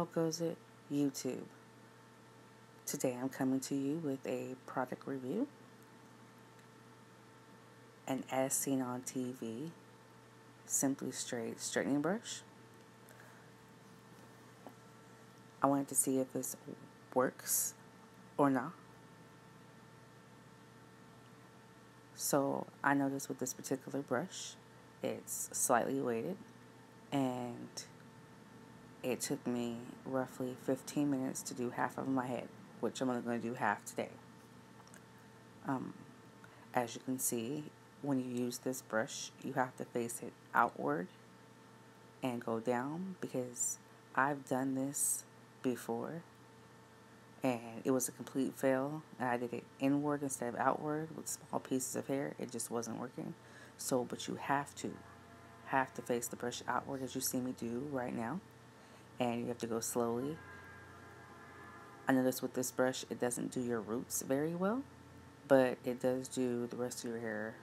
How goes it, YouTube? Today I'm coming to you with a product review. An as seen on TV, Simply Straight straightening brush. I wanted to see if this works or not. So I noticed with this particular brush, it's slightly weighted, and it took me roughly 15 minutes to do half of my head, which I'm only going to do half today. As you can see, when you use this brush, you have to face it outward and go down, because I've done this before and it was a complete fail, and I did it inward instead of outward with small pieces of hair. It just wasn't working. So, but you have to face the brush outward, as you see me do right now, and you have to go slowly. I noticed with this brush, it doesn't do your roots very well, but it does do the rest of your hair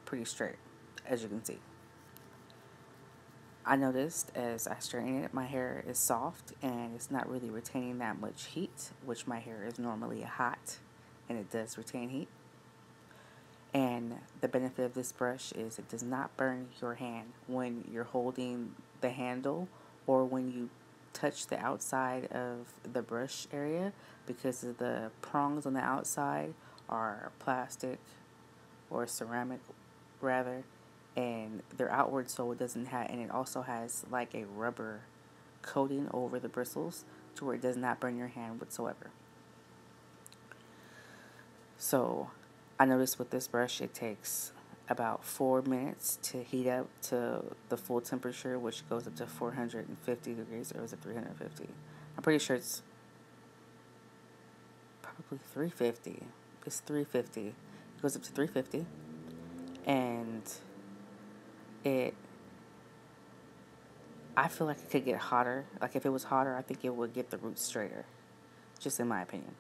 pretty straight, as you can see. I noticed as I straighten it, my hair is soft and it's not really retaining that much heat, which my hair is normally hot and it does retain heat. And the benefit of this brush is it does not burn your hand when you're holding the handle or when you touch the outside of the brush area, because of the prongs on the outside are plastic or ceramic rather, and they're outward, so it doesn't have, and it also has like a rubber coating over the bristles to where it does not burn your hand whatsoever. So I noticed with this brush it takes about 4 minutes to heat up to the full temperature, which goes up to 450 degrees, or is it 350? I'm pretty sure it's probably 350. It's 350. It goes up to 350, and I feel like it could get hotter. Like if it was hotter, I think it would get the roots straighter, just in my opinion.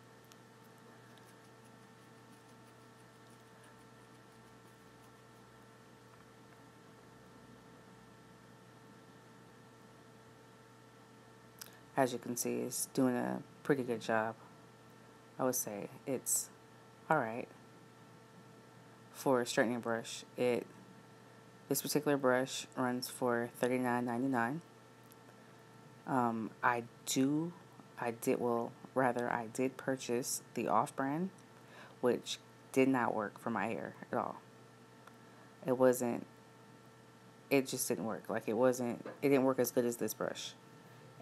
As you can see, it's doing a pretty good job. I would say it's alright for a straightening brush. This particular brush runs for $39.99. I did purchase the off-brand, which did not work for my hair at all. It just didn't work. Like it didn't work as good as this brush.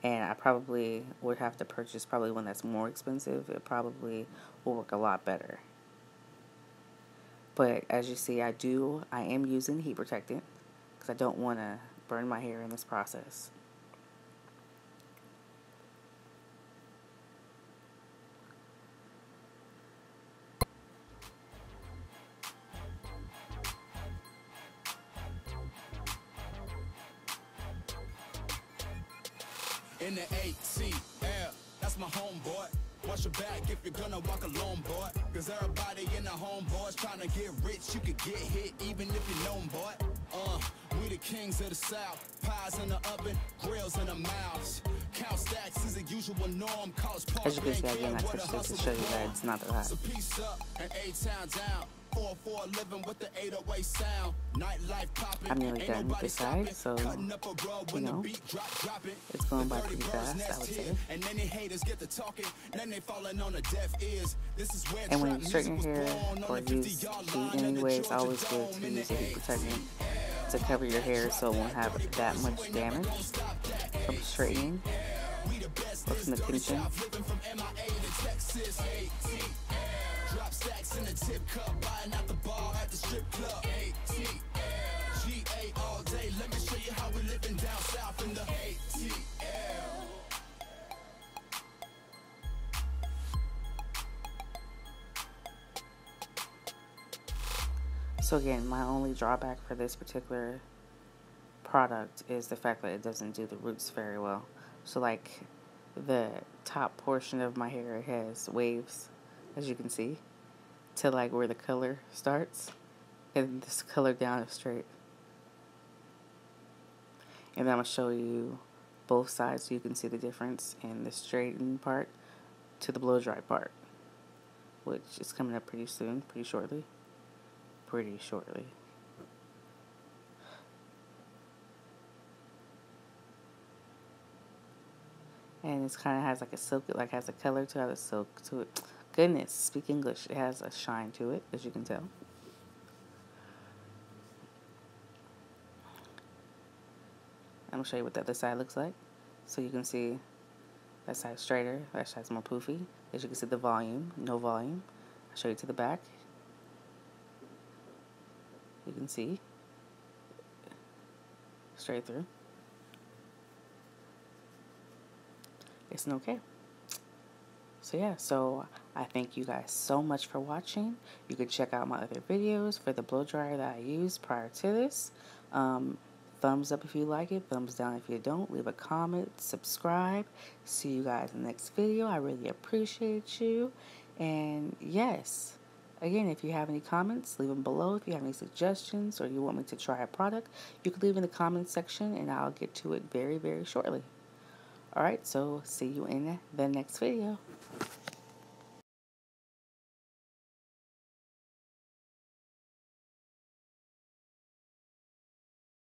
And I probably would have to purchase probably one that's more expensive. It probably will work a lot better. But as you see, I am using heat protectant because I don't want to burn my hair in this process. In the ATL, that's my homeboy. Watch your back if you're gonna walk alone, boy. Cause everybody in the homeboys trying to get rich. You could get hit even if you know 'em, boy. We the kings of the South. Pies in the oven, grills in the mouths. Count stacks is a usual norm. As you can see, again, I touched it to show you that it's not that hot. So peace up and A-Town down. 4-4 living with the 808 sound. Nightlife popping. I'm nearly done with this side, so you know, it's going by pretty fast, I would say. And then the haters get to talking, then they falling on the deaf ears. This is where and when you straighten your hair or use heat anyway, it's always good to use a heat protectant to cover your hair so it won't have that much damage from straightening or from the pinching. Drop stacks in the tip cup, buying out the bar at the strip club. GA all day, let me show you how we living down south in the ATL. So again, my only drawback for this particular product is the fact that it doesn't do the roots very well. So like the top portion of my hair has waves, as you can see, to like where the color starts, and this color down is straight. And then I'm going to show you both sides so you can see the difference in the straighten part to the blow dry part, which is coming up pretty soon, pretty shortly. And it's kind of has like a silk, like has a color to it, has a silk to it. Goodness, speak English. It has a shine to it, as you can tell. I'm gonna show you what the other side looks like. So you can see that side's straighter, that side's more poofy. As you can see the volume, no volume. I'll show you to the back. You can see straight through. It's an okay. So yeah, so I thank you guys so much for watching. You can check out my other videos for the blow dryer that I used prior to this. Thumbs up if you like it, thumbs down if you don't. Leave a comment, subscribe. See you guys in the next video. I really appreciate you. And yes, again, if you have any comments, leave them below. If you have any suggestions or you want me to try a product, you can leave in the comment section and I'll get to it very, very shortly. Alright, so see you in the next video.